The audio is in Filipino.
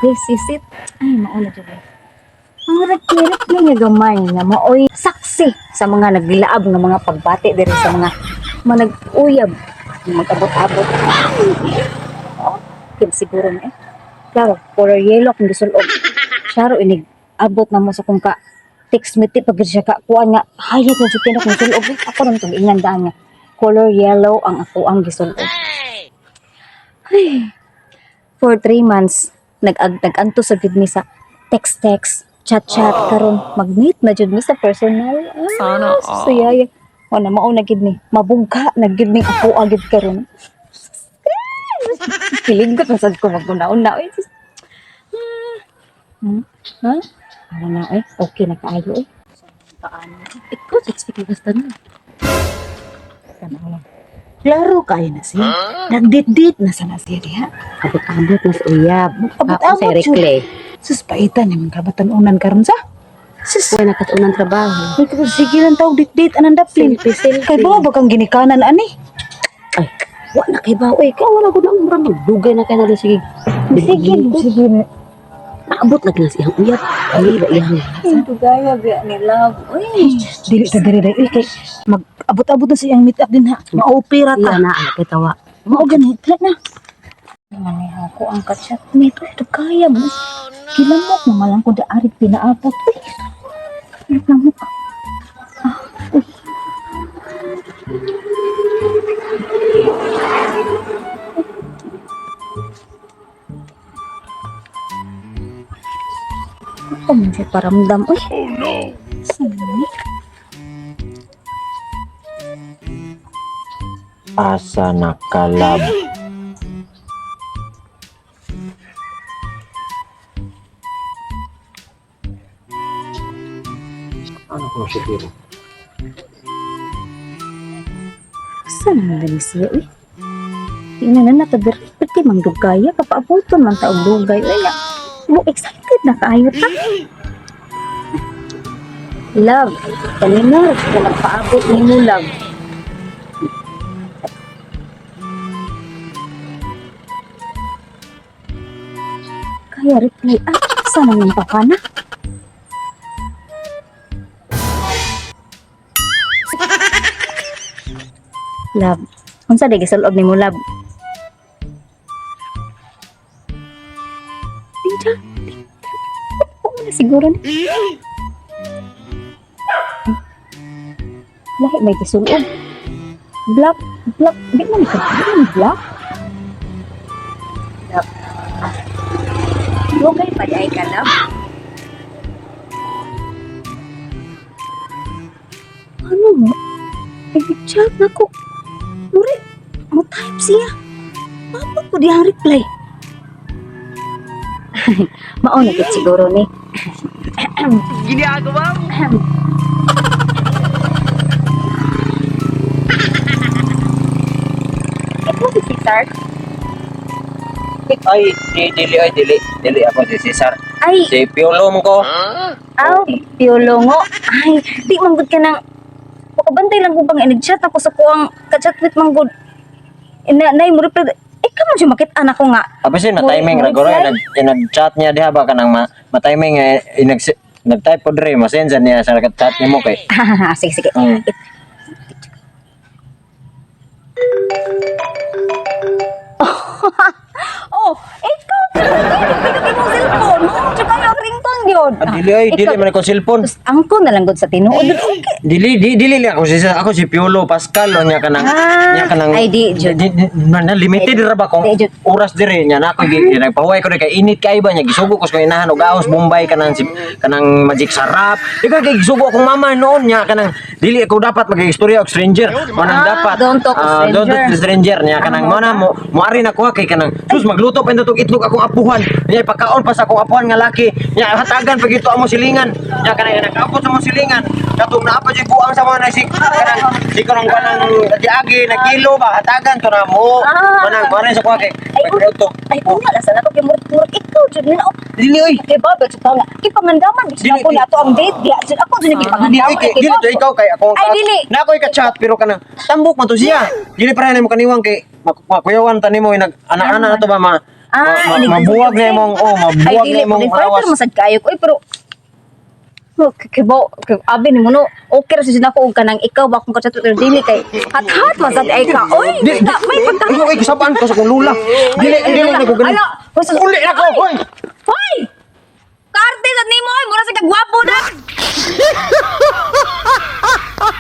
sisit. Ay, mauna dyan. Ang rakirit niya gamay nga maoy saksi sa mga naglaab ng mga pagbati diri sa mga nag-uyab, mag-abot-abot. Oh, kim siguro na eh. Klaro, color yellow kung gusulog. Klaro, inig abot na mo sa kung ka text me tip pag siya ka kuha nga highlight mo sa tinok ng sulog. Ako naman itong ingandaan niya. Color yellow ang ako ang gisulog. Ay, for 3 months, nag-anto sa gid mi sa text-text, chat-chat, karon mag-meet na jud mi sa personal. Sana Suyaya. Wala mao na gid ni. Mabungka na gid mi ako agad karon. Pilingot na sad ko maguna-una. Ha? Ano na okay na kaayo Paano? Ikaw, expect basta na. Tanaw. Klaro kayo na siya. Nagdit-dit na sana siya diha. abot-abot na sa uyab. Abot-abot, Ako sa rekle. Sus, paitan naman kabatanunan karon sa. Sus, Kuha na katunang trabaho. may sige lang tawag dit-dit anang daplin. Selfie. Kay ba kang ginikanan ani? Ay, wala kay ba? Uy, ikaw wala ko na umrang. Dugay na kayo na sige. Sige. Naabot lagi na siyang uyab. Ay, ba iyang. Ito gaya biya ni love. Uy, dili ta diri kay mag-abot-abot na siyang meet up din ha. Maopera Iya ta. na, ay kitawa. Mao ganit na. Mani ako ang kachat nito. Ito kaya mo. Kilamok na malang ko daarit pinaabot. Uy, kilamok. Uy. Ako man siya paramdam. Uy. Oh no. Sini. Asa nakalab. Ano ko siguro? Saan ang dali siya? Uy. Tingnan na natagir. Pati manggugaya. Kapaabuton man taong lugay. Uy na. Mo excited na kaayo ta. Love. Kanina. Kaya nagpaabot ni mo love. Kaya reply. Saan ang pakana? Love. Unsa di gisulod nimo love? Pinja. Siguro ni. Lahi may gisulod. Block. Di man ka. Block. Love. Okay pa di ka love. Ano mo? Chat na ko. Muri, mo type siya. Papa ko di ang reply. Mauna kit siguro ni. Ginagawa mo. Ito si Cesar. Ay, dili ako si Cesar. Ay, Si Piolo mo ko. aw, piolongo. Ay, di man gud ka nang bantay lang ko bang inag-chat ako sa kuang ka-chat with manggod. Nay mo reply. Ikaw man siya makit anak ko nga. Abasin na timing ra goro nag-chat niya diha ba kanang ma-timing nag-type ko dire masensa niya sa chat nimo kay. Sige. Mm. Oh, ikaw pinagpinagpin mo cellphone mo. Tsaka yung ringtone yun. Dili man ko cellphone. Tapos angko na lang gud sa tinuod. Okay. Dili ako si Piolo Pascal o niya kanang Ay, di, Jud. limited ra ba kung Di, Jud. oras dire niya na ako nagpahuway ko kay init kay ba niya gisugo ko sa inahan og ahos Bombay kanang magic sarap di ka kay gisugo akong mama noon niya kanang dili ako dapat mag-istorya og stranger manang dapat don't talk to don't talk to stranger niya kanang mo ari na ko kay kanang sus magluto pa ndotog itlog akong apuhan niya pagkaon pa sa akong apuhan nga laki niya hatagan pag ito amo silingan niya kanang nag-abot sa mo silingan katong naapa jud buang sa mga nasik kanang di ko nang kanang diagi na kilo ba hatagan to na mo manang marin sa kuha kay produkto Ay, una la sana to kay murag ikaw jud na. dili oy Kay baba jud nga. Ipangandaman jud ako na to ang date dia. Jud ako jud dili ipangandaman. oy dili to ikaw kay ako Ay, dili. na ako ka-chat pero kanang tambok man to siya dili para nimo kaniwang kay makuyawan ta nimo nag ana-ana na to ba Mabuwag na imong mabuwag na imong awas. Pero masad kayo ko pero kibaw, abi ni mo no, okay ra sa sinako og kanang ikaw ba kung katsa pero dili kay hat-hat masad ay ka. Oy, Di may pagka. Di mo kay kasabaan ko sa kong lula. Dili na ko ganun. Ano? Uli na ko, hoy. Hoy! Karte sa nimo, mura sa kagwapo na.